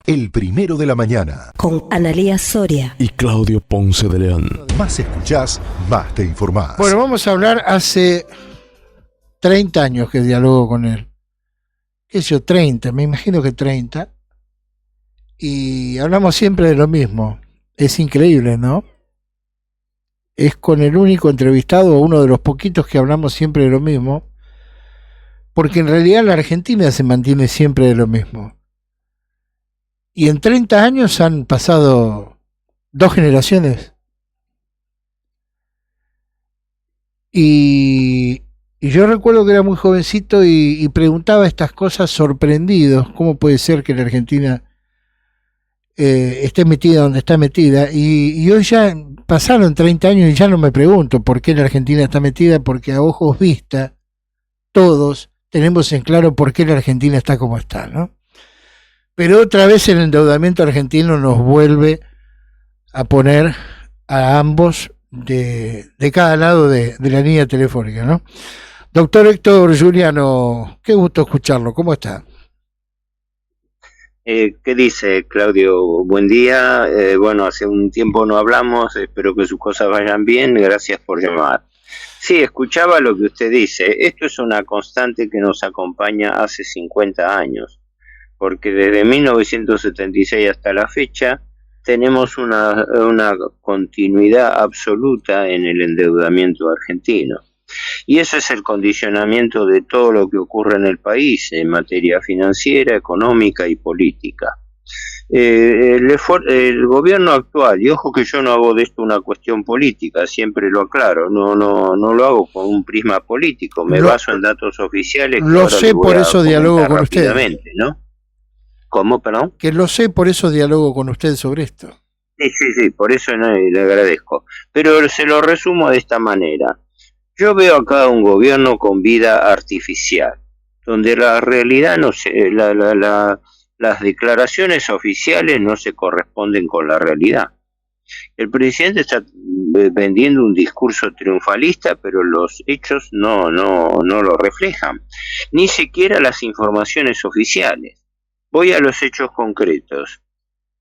El Primero de la Mañana. Con Analía Soria y Claudio Ponce de León. Más escuchás, más te informás. Bueno, vamos a hablar hace 30 años que dialogo con él. ¿Qué sé yo? 30, me imagino que 30. Y hablamos siempre de lo mismo. Es increíble, ¿no? Es con el único entrevistado, uno de los poquitos que hablamos siempre de lo mismo. Porque en realidad la Argentina se mantiene siempre de lo mismo. Y en 30 años han pasado 2 generaciones. Y yo recuerdo que era muy jovencito y preguntaba estas cosas sorprendido. ¿Cómo puede ser que la Argentina esté metida donde está metida? Y hoy ya pasaron 30 años y ya no me pregunto por qué la Argentina está metida, porque a ojos vista todos tenemos en claro por qué la Argentina está como está, ¿no? Pero otra vez el endeudamiento argentino nos vuelve a poner a ambos de cada lado de la línea telefónica, ¿no? Doctor Héctor Giuliano, qué gusto escucharlo, ¿cómo está? ¿Qué dice, Claudio? Buen día. Bueno, hace un tiempo no hablamos, espero que sus cosas vayan bien, gracias por llamar. Sí, escuchaba lo que usted dice, esto es una constante que nos acompaña hace 50 años. Porque desde 1976 hasta la fecha tenemos una continuidad absoluta en el endeudamiento argentino. Y ese es el condicionamiento de todo lo que ocurre en el país en materia financiera, económica y política. El gobierno actual, y ojo que yo no hago de esto una cuestión política, siempre lo aclaro, no lo hago con un prisma político, me baso en datos oficiales. Lo sé, por eso dialogo con usted. ¿No? ¿Cómo, perdón? Que lo sé, por eso dialogo con usted sobre esto. Sí, por eso le agradezco. Pero se lo resumo de esta manera. Yo veo acá un gobierno con vida artificial, donde la realidad no se, las declaraciones oficiales no se corresponden con la realidad. El presidente está vendiendo un discurso triunfalista, pero los hechos no lo reflejan, ni siquiera las informaciones oficiales. Voy a los hechos concretos.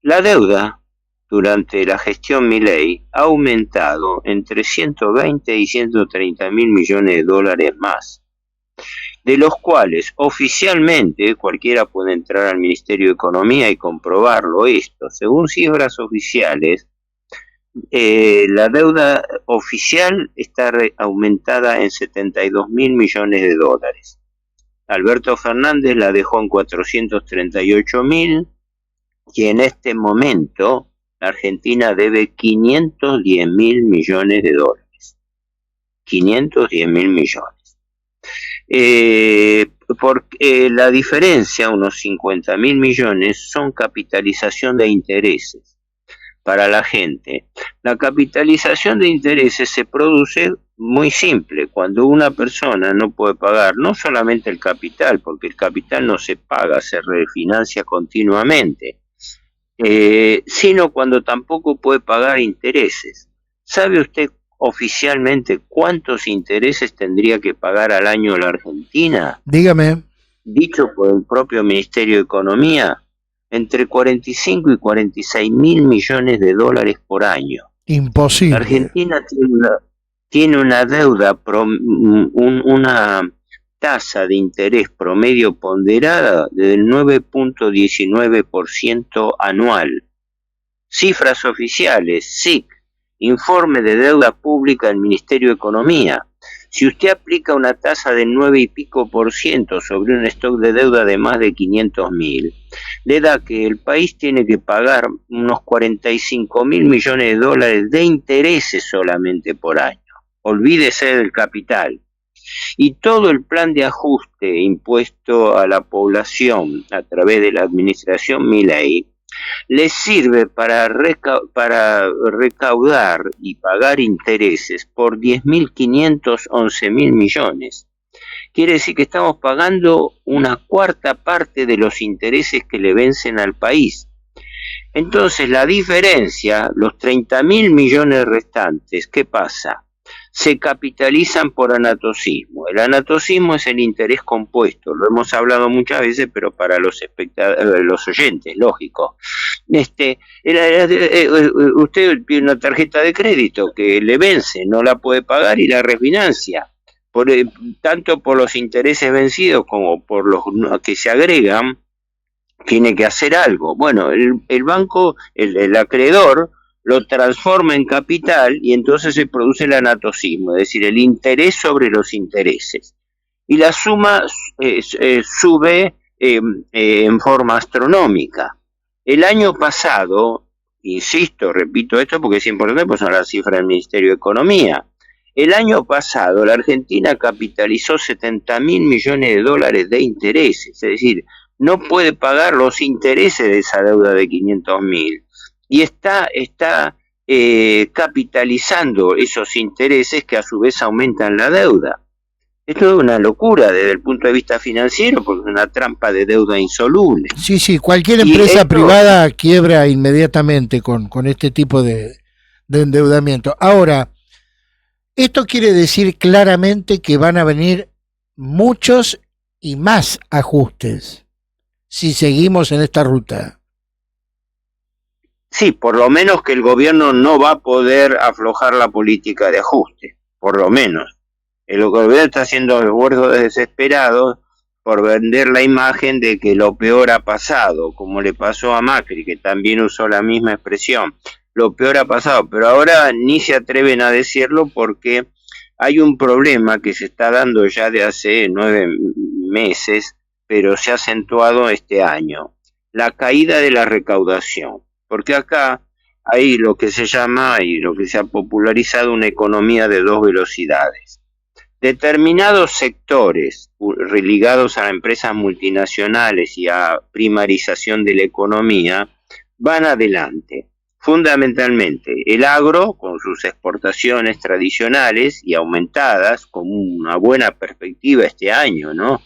La deuda durante la gestión Milei ha aumentado entre 120 y 130 mil millones de dólares más, de los cuales oficialmente cualquiera puede entrar al Ministerio de Economía y comprobarlo esto. Según cifras oficiales, la deuda oficial está aumentada en 72 mil millones de dólares. Alberto Fernández la dejó en 438 mil y en este momento la Argentina debe 510 mil millones de dólares. 510 mil millones. Porque la diferencia, unos 50 mil millones, son capitalización de intereses para la gente. La capitalización de intereses se produce muy simple, cuando una persona no puede pagar no solamente el capital, porque el capital no se paga, se refinancia continuamente, sino cuando tampoco puede pagar intereses. ¿Sabe usted oficialmente cuántos intereses tendría que pagar al año la Argentina? Dígame. Dicho por el propio Ministerio de Economía, entre 45 y 46 mil millones de dólares por año. Imposible. La Argentina tiene una deuda, una tasa de interés promedio ponderada del 9.19% anual. Cifras oficiales, SIC, informe de deuda pública del Ministerio de Economía. Si usted aplica una tasa del 9 y pico por ciento sobre un stock de deuda de más de 500 mil, le da que el país tiene que pagar unos 45 mil millones de dólares de intereses solamente por año. Olvídese del capital. Y todo el plan de ajuste impuesto a la población a través de la administración Milei les sirve para recaudar y pagar intereses por 10.500, 11.000 millones. Quiere decir que estamos pagando una cuarta parte de los intereses que le vencen al país. Entonces la diferencia, los 30.000 millones restantes, ¿qué pasa? se capitalizan por anatocismo. El anatocismo es el interés compuesto, lo hemos hablado muchas veces, pero para los los oyentes, lógico. Usted tiene una tarjeta de crédito que le vence, no la puede pagar y la refinancia. Tanto por los intereses vencidos como por los que se agregan, tiene que hacer algo. Bueno, el banco, el acreedor, lo transforma en capital y entonces se produce el anatocismo, es decir, el interés sobre los intereses. Y la suma sube en forma astronómica. El año pasado, insisto, repito esto porque es importante, pues son las cifras del Ministerio de Economía. El año pasado la Argentina capitalizó 70.000 millones de dólares de intereses, es decir, no puede pagar los intereses de esa deuda de 500.000 y está capitalizando esos intereses que a su vez aumentan la deuda. Esto es una locura desde el punto de vista financiero porque es una trampa de deuda insoluble. Sí, cualquier empresa privada quiebra inmediatamente con este tipo de endeudamiento. Ahora, esto quiere decir claramente que van a venir muchos y más ajustes si seguimos en esta ruta. Sí, por lo menos que el gobierno no va a poder aflojar la política de ajuste, por lo menos. El gobierno está haciendo esfuerzos desesperados por vender la imagen de que lo peor ha pasado, como le pasó a Macri, que también usó la misma expresión. Lo peor ha pasado, pero ahora ni se atreven a decirlo porque hay un problema que se está dando ya de hace 9 meses, pero se ha acentuado este año. La caída de la recaudación. Porque acá hay lo que se llama y lo que se ha popularizado una economía de dos velocidades. Determinados sectores ligados a empresas multinacionales y a primarización de la economía van adelante. Fundamentalmente el agro con sus exportaciones tradicionales y aumentadas con una buena perspectiva este año, ¿no?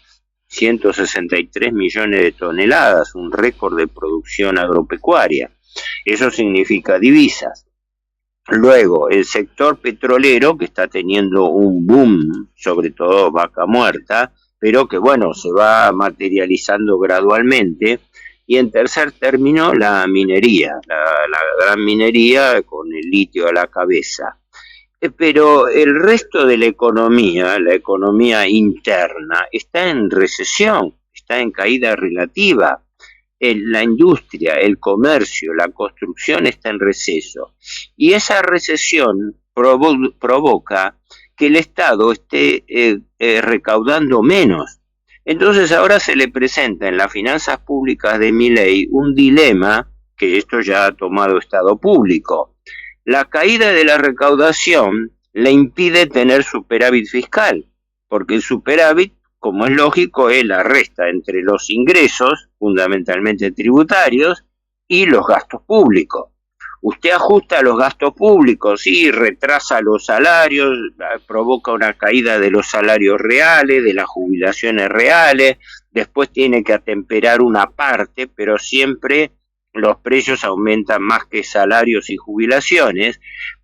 163 millones de toneladas, un récord de producción agropecuaria. Eso significa divisas. Luego, el sector petrolero, que está teniendo un boom, sobre todo Vaca Muerta, pero que bueno, se va materializando gradualmente. Y en tercer término, la minería, la gran minería con el litio a la cabeza. Pero el resto de la economía interna, está en recesión, está en caída relativa. La industria, el comercio, la construcción está en receso. Y esa recesión provoca que el Estado esté recaudando menos. Entonces ahora se le presenta en las finanzas públicas de Milei un dilema, que esto ya ha tomado estado público. La caída de la recaudación le impide tener superávit fiscal, porque el superávit, como es lógico, es la resta entre los ingresos, fundamentalmente tributarios, y los gastos públicos. Usted ajusta los gastos públicos y retrasa los salarios, provoca una caída de los salarios reales, de las jubilaciones reales, después tiene que atemperar una parte, pero siempre los precios aumentan más que salarios y jubilaciones,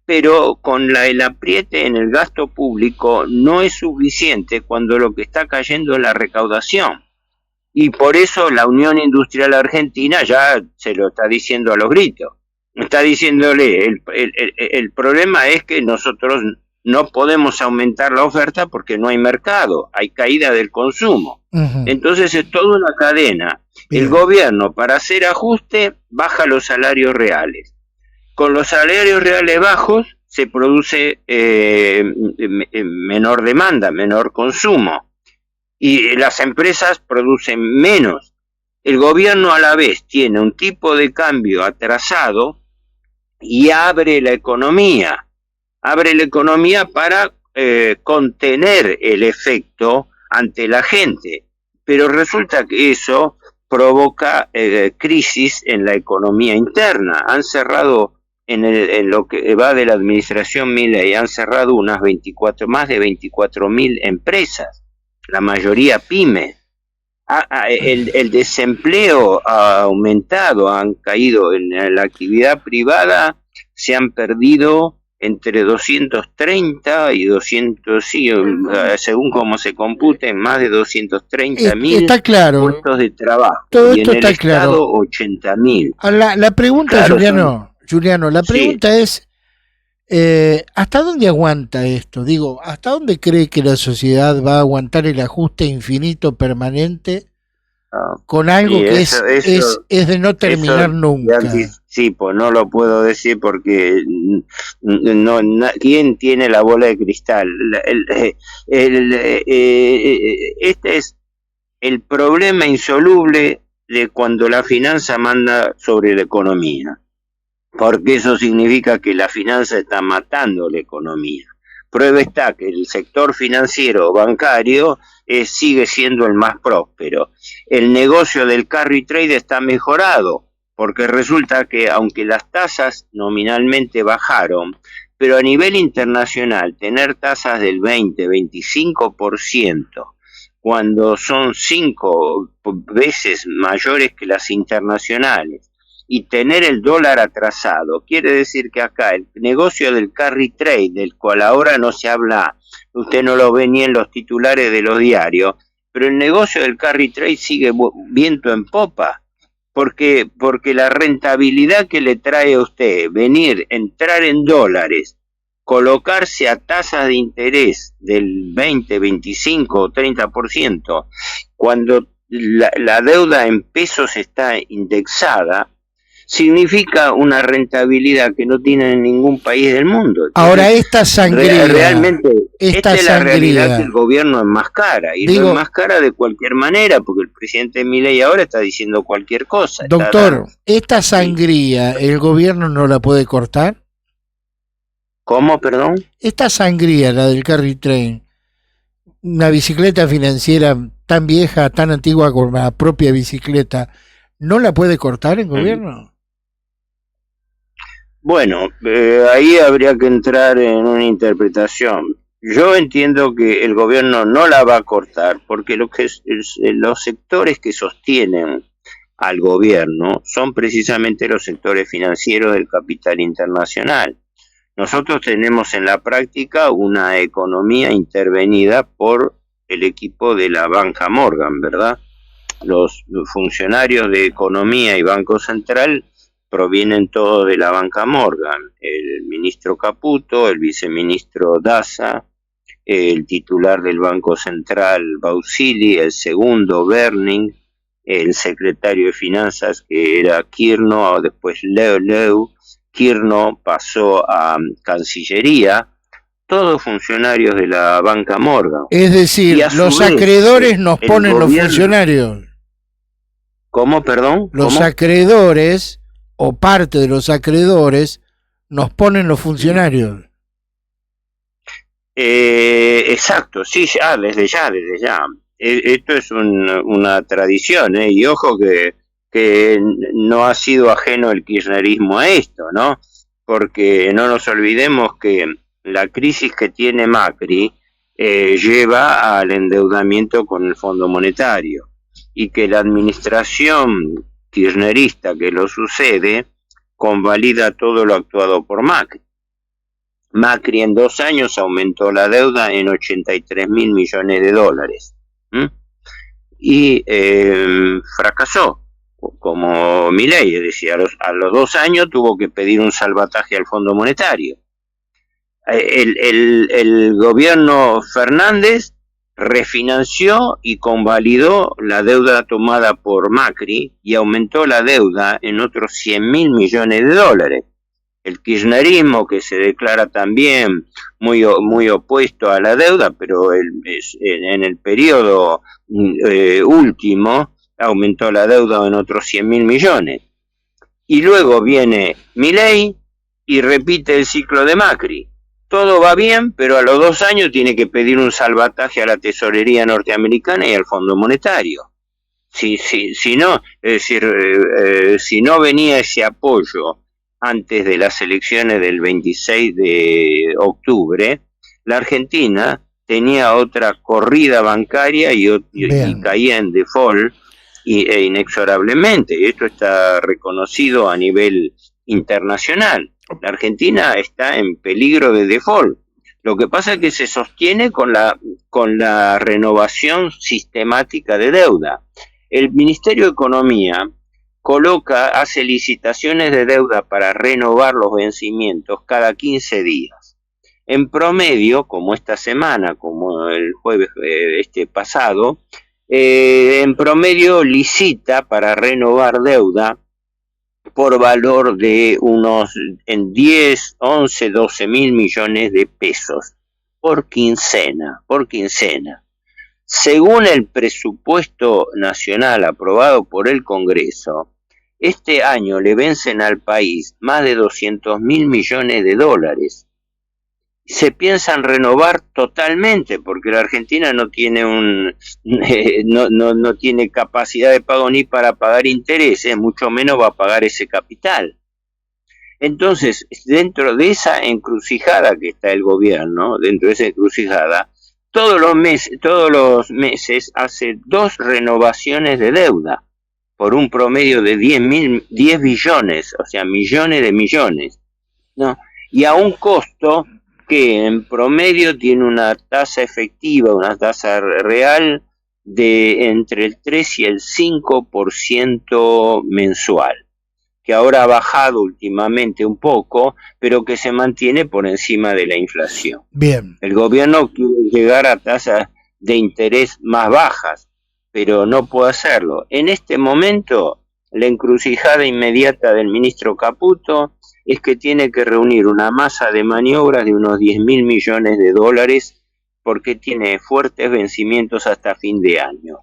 pero con el apriete en el gasto público no es suficiente cuando lo que está cayendo es la recaudación. Y por eso la Unión Industrial Argentina ya se lo está diciendo a los gritos. Está diciéndole, el problema es que nosotros no podemos aumentar la oferta porque no hay mercado, hay caída del consumo. Entonces es toda una cadena. Bien. El gobierno, para hacer ajuste, baja los salarios reales. Con los salarios reales bajos se produce menor demanda, menor consumo. Y las empresas producen menos. El gobierno a la vez tiene un tipo de cambio atrasado y abre la economía. Abre la economía para contener el efecto ante la gente. Pero resulta que eso provoca crisis en la economía interna. Han cerrado, en lo que va de la administración Milei, han cerrado más de 24.000 empresas, la mayoría pymes. El desempleo ha aumentado, han caído en la actividad privada, se han perdido entre 230 y 200, sí, según cómo se compute, más de 230.000 Está claro. puestos de trabajo. Todo y esto en el está Estado, claro. 80.000. La pregunta, Claro, Juliano, la sí. pregunta es, ¿hasta dónde aguanta esto? Digo, ¿hasta dónde cree que la sociedad va a aguantar el ajuste infinito permanente con algo Y que eso, es de no terminar eso de nunca? anticipo, no lo puedo decir porque ¿quién tiene la bola de cristal? Este es el problema insoluble de cuando la finanza manda sobre la economía, porque eso significa que la finanza está matando la economía. Prueba está que el sector financiero bancario sigue siendo el más próspero. El negocio del carry trade está mejorado, porque resulta que aunque las tasas nominalmente bajaron, pero a nivel internacional tener tasas del 20-25%, cuando son 5 veces mayores que las internacionales, y tener el dólar atrasado, quiere decir que acá el negocio del carry trade, del cual ahora no se habla, usted no lo ve ni en los titulares de los diarios, pero el negocio del carry trade sigue viento en popa, porque la rentabilidad que le trae a usted venir, entrar en dólares, colocarse a tasas de interés del 20, 25 o 30%, cuando la deuda en pesos está indexada, significa una rentabilidad que no tiene en ningún país del mundo. Entonces, ahora, esta sangría, realmente, esta es la realidad que el sangría, gobierno enmascara, y digo, lo enmascara de cualquier manera, porque el presidente Milei ahora está diciendo cualquier cosa. doctor, esta sangría, ¿el gobierno no la puede cortar? ¿Cómo, perdón? Esta sangría, la del carry train, una bicicleta financiera tan vieja, tan antigua como la propia bicicleta, ¿no la puede cortar el gobierno? Bueno, ahí habría que entrar en una interpretación. Yo entiendo que el gobierno no la va a cortar, porque los sectores que sostienen al gobierno son precisamente los sectores financieros del capital internacional. Nosotros tenemos en la práctica una economía intervenida por el equipo de la banca Morgan, ¿verdad? Los funcionarios de economía y Banco Central provienen todos de la banca Morgan: el ministro Caputo, el viceministro Daza, el titular del Banco Central Bausili, el segundo Berning, el secretario de Finanzas que era Kirno, después Leu, Kirno pasó a Cancillería, todos funcionarios de la banca Morgan. Es decir, los acreedores nos ponen los funcionarios. ¿Cómo, perdón? Los acreedores, o parte de los acreedores, nos ponen los funcionarios. Exacto, sí, desde ya. Esto es una tradición, y ojo que no ha sido ajeno el kirchnerismo a esto, ¿no? Porque no nos olvidemos que la crisis que tiene Macri lleva al endeudamiento con el Fondo Monetario, y que la administración kirchnerista que lo sucede convalida todo lo actuado por Macri. Macri en 2 años aumentó la deuda en 83.000 millones de dólares. Y fracasó, como Milei, es decir, a los 2 años tuvo que pedir un salvataje al Fondo Monetario. El gobierno Fernández refinanció y convalidó la deuda tomada por Macri y aumentó la deuda en otros 100.000 millones de dólares. El kirchnerismo, que se declara también muy opuesto a la deuda, pero en el periodo último aumentó la deuda en otros 100.000 millones. Y luego viene Milei y repite el ciclo de Macri. Todo va bien, pero a los 2 años tiene que pedir un salvataje a la tesorería norteamericana y al Fondo Monetario. Si no, es decir, si no venía ese apoyo antes de las elecciones del 26 de octubre, la Argentina tenía otra corrida bancaria y caía en default inexorablemente. Esto está reconocido a nivel internacional. La Argentina está en peligro de default. Lo que pasa es que se sostiene con la renovación sistemática de deuda. El Ministerio de Economía hace licitaciones de deuda para renovar los vencimientos cada 15 días. En promedio, como esta semana, como el jueves pasado, en promedio licita para renovar deuda por valor de unos 10, 11, 12 mil millones de pesos por quincena. Según el presupuesto nacional aprobado por el Congreso, este año le vencen al país más de 200 mil millones de dólares. Se piensan renovar totalmente porque la Argentina no tiene no tiene capacidad de pago ni para pagar intereses, mucho menos va a pagar ese capital. Entonces, dentro de esa encrucijada que está el gobierno, todos los meses hace 2 renovaciones de deuda por un promedio de 10 billones, o sea, millones de millones, ¿no? Y a un costo que en promedio tiene una tasa efectiva, una tasa real de entre el 3 y el 5% mensual, que ahora ha bajado últimamente un poco, pero que se mantiene por encima de la inflación. Bien. El gobierno quiere llegar a tasas de interés más bajas, pero no puede hacerlo. En este momento, la encrucijada inmediata del ministro Caputo es que tiene que reunir una masa de maniobras de unos 10 mil millones de dólares porque tiene fuertes vencimientos hasta fin de año.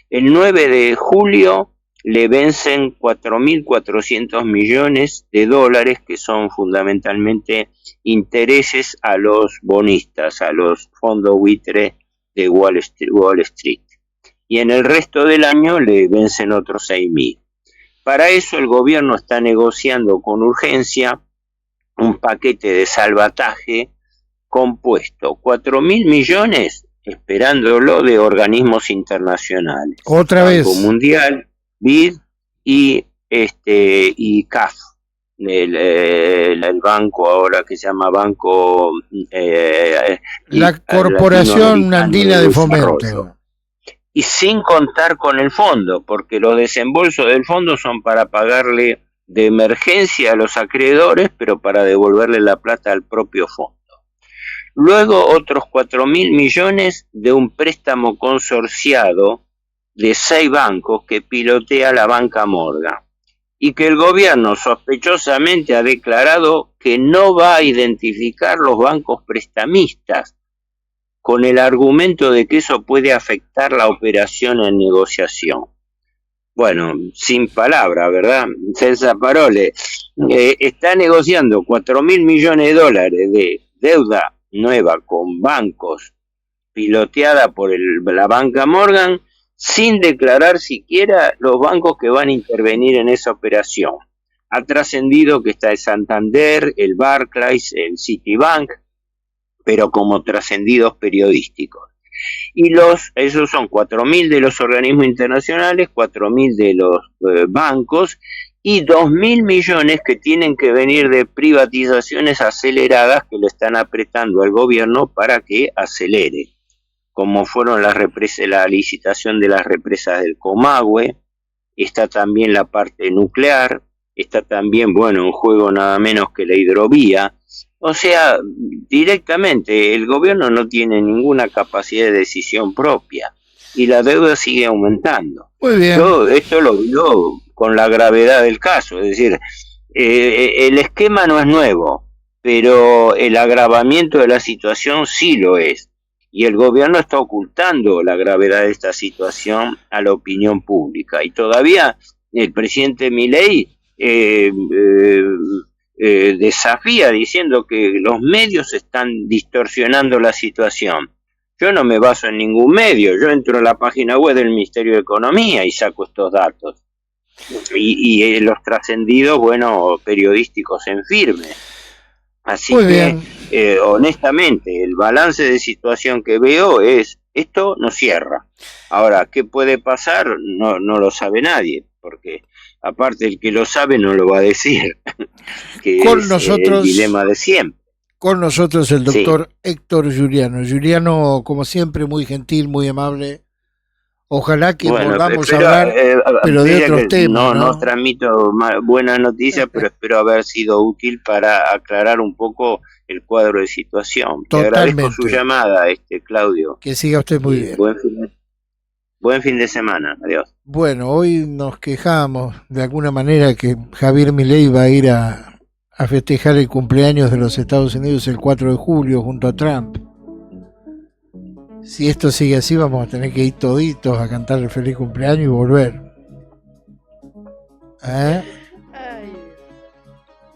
El 9 de julio le vencen 4.400 millones de dólares que son fundamentalmente intereses a los bonistas, a los fondos buitre de Wall Street. Y en el resto del año le vencen otros 6.000. Para eso el gobierno está negociando con urgencia un paquete de salvataje compuesto 4.000 millones, esperándolo de organismos internacionales. Otra vez. Banco Mundial, BID y CAF, el banco ahora que se llama Banco... la Corporación Andina de Fomento. Y sin contar con el fondo, porque los desembolsos del fondo son para pagarle de emergencia a los acreedores, pero para devolverle la plata al propio fondo. Luego otros 4.000 millones de un préstamo consorciado de 6 bancos que pilotea la banca Morgan y que el gobierno sospechosamente ha declarado que no va a identificar los bancos prestamistas con el argumento de que eso puede afectar la operación en negociación. Bueno, sin palabra, ¿verdad? César Parole está negociando 4.000 millones de dólares de deuda nueva con bancos piloteada por la banca Morgan sin declarar siquiera los bancos que van a intervenir en esa operación. Ha trascendido que está el Santander, el Barclays, el Citibank, pero como trascendidos periodísticos. Y esos son 4.000 de los organismos internacionales, 4.000 de los bancos y 2.000 millones que tienen que venir de privatizaciones aceleradas que le están apretando al gobierno para que acelere, como fueron la licitación de las represas del Comahue, está también la parte nuclear, está también, en juego nada menos que la hidrovía. O sea, directamente el gobierno no tiene ninguna capacidad de decisión propia y la deuda sigue aumentando. Muy bien. Yo esto lo digo con la gravedad del caso, es decir, el esquema no es nuevo, pero el agravamiento de la situación sí lo es. Y el gobierno está ocultando la gravedad de esta situación a la opinión pública. Y todavía el presidente Milei desafía diciendo que los medios están distorsionando la situación. Yo no me baso en ningún medio, yo entro a la página web del Ministerio de Economía y saco estos datos. Y los trascendidos, periodísticos en firme. Así Muy que, bien. Honestamente, el balance de situación que veo es, esto no cierra. Ahora, ¿qué puede pasar? No lo sabe nadie, porque Aparte, el que lo sabe no lo va a decir, que Con es nosotros, el dilema de siempre. con nosotros el Sí. doctor Héctor Giuliano. Giuliano, como siempre, muy gentil, muy amable. Ojalá que Bueno, volvamos a espero, hablar, pero de diría otros que temas, no ¿no? transmito buenas noticias, pero espero haber sido útil para aclarar un poco el cuadro de situación. Te agradezco su Totalmente. llamada, Claudio. Que siga usted muy Y bien. buen fin de semana. Adiós. Bueno, hoy nos quejamos de alguna manera que Javier Milei va a ir a festejar el cumpleaños de los Estados Unidos el 4 de julio junto a Trump. Si esto sigue así, vamos a tener que ir toditos a cantar el feliz cumpleaños y volver. ¿Eh?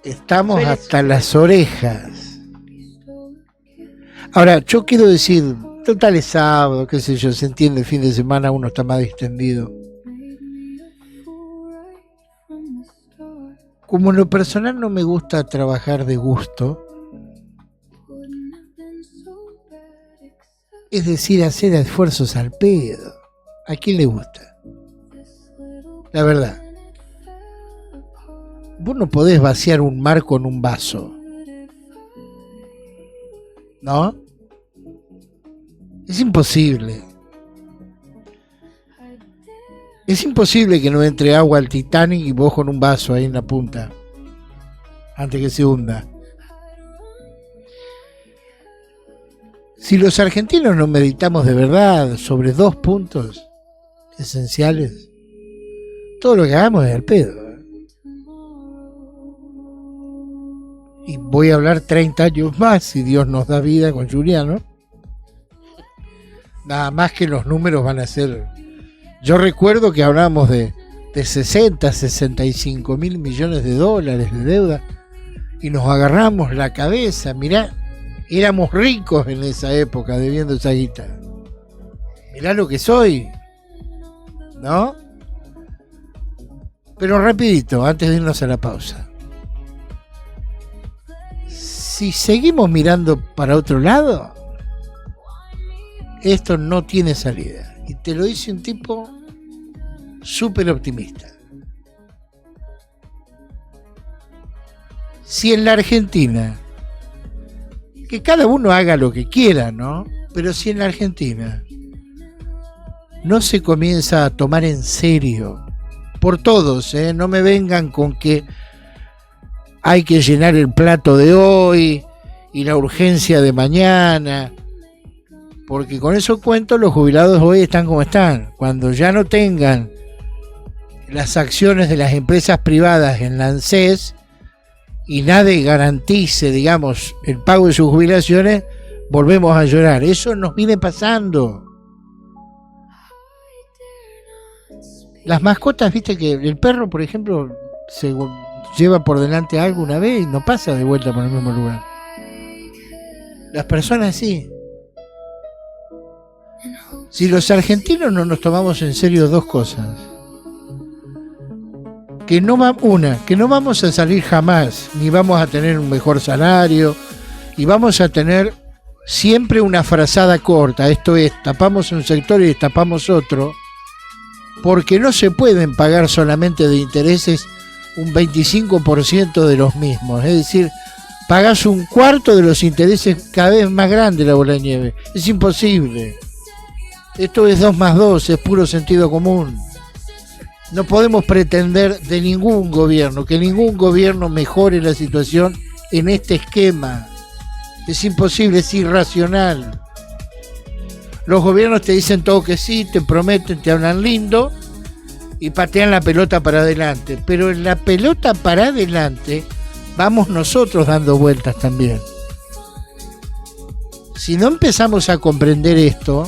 Estamos hasta las orejas. Ahora, yo quiero decir, total es sábado, qué sé yo, se entiende, el fin de semana uno está más distendido. Como en lo personal no me gusta trabajar de gusto, es decir, hacer esfuerzos al pedo. ¿A quién le gusta? La verdad. Vos no podés vaciar un mar con un vaso. ¿No? Es imposible. Es imposible que no entre agua al Titanic y vos con un vaso ahí en la punta. Antes que se hunda. Si los argentinos no meditamos de verdad sobre dos puntos esenciales, todo lo que hagamos es al pedo. Y voy a hablar 30 años más, si Dios nos da vida con Giuliano. Nada más que los números van a ser... Yo recuerdo que hablábamos de 60, 65 mil millones de dólares de deuda y nos agarramos la cabeza. Mirá, éramos ricos en esa época debiendo esa guita. Mirá lo que soy, ¿no? Pero rapidito, antes de irnos a la pausa. Si seguimos mirando para otro lado, esto no tiene salida. Y te lo dice un tipo súper optimista. Si en la Argentina, que cada uno haga lo que quiera, ¿no? Pero si en la Argentina no se comienza a tomar en serio, por todos, no me vengan con que hay que llenar el plato de hoy y la urgencia de mañana, porque con esos cuentos los jubilados hoy están como están. Cuando ya no tengan las acciones de las empresas privadas en la ANSES y nadie garantice, digamos, el pago de sus jubilaciones, volvemos a llorar. Eso nos viene pasando. Las mascotas, viste que el perro, por ejemplo, se lleva por delante algo una vez y no pasa de vuelta por el mismo lugar. Las personas sí. Si los argentinos no nos tomamos en serio dos cosas, que no vamos a salir jamás, ni vamos a tener un mejor salario, y vamos a tener siempre una frazada corta, esto es, tapamos un sector y destapamos otro, porque no se pueden pagar solamente de intereses un 25% de los mismos, es decir, pagás un cuarto de los intereses cada vez más grande la bola de nieve, es imposible. Esto es 2 más 2, es puro sentido común. No podemos pretender de ningún gobierno, que ningún gobierno mejore la situación en este esquema. Es imposible, es irracional. Los gobiernos te dicen todo que sí, te prometen, te hablan lindo y patean la pelota para adelante. Pero en la pelota para adelante vamos nosotros dando vueltas también. Si no empezamos a comprender esto,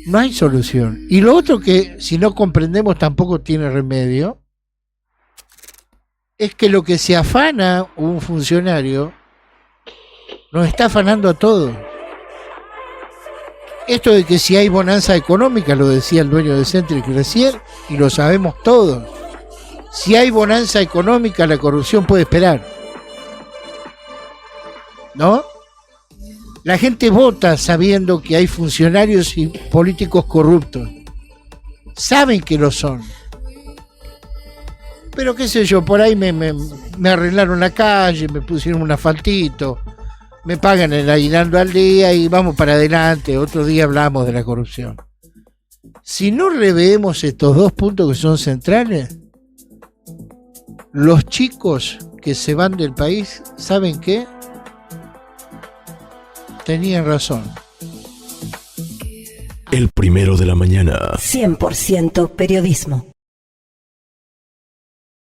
no hay solución. Y lo otro que, si no comprendemos, tampoco tiene remedio, es que lo que se afana un funcionario nos está afanando a todos. Esto de que si hay bonanza económica, lo decía el dueño de Centric recién, y lo sabemos todos. Si hay bonanza económica, la corrupción puede esperar. ¿No? La gente vota sabiendo que hay funcionarios y políticos corruptos. Saben que lo son. Pero qué sé yo, por ahí me arreglaron la calle, me pusieron un asfaltito, me pagan el aguinaldo al día y vamos para adelante, otro día hablamos de la corrupción. Si no reveemos estos dos puntos que son centrales, los chicos que se van del país, ¿saben qué? Tenían razón. El primero de la mañana. 100% periodismo.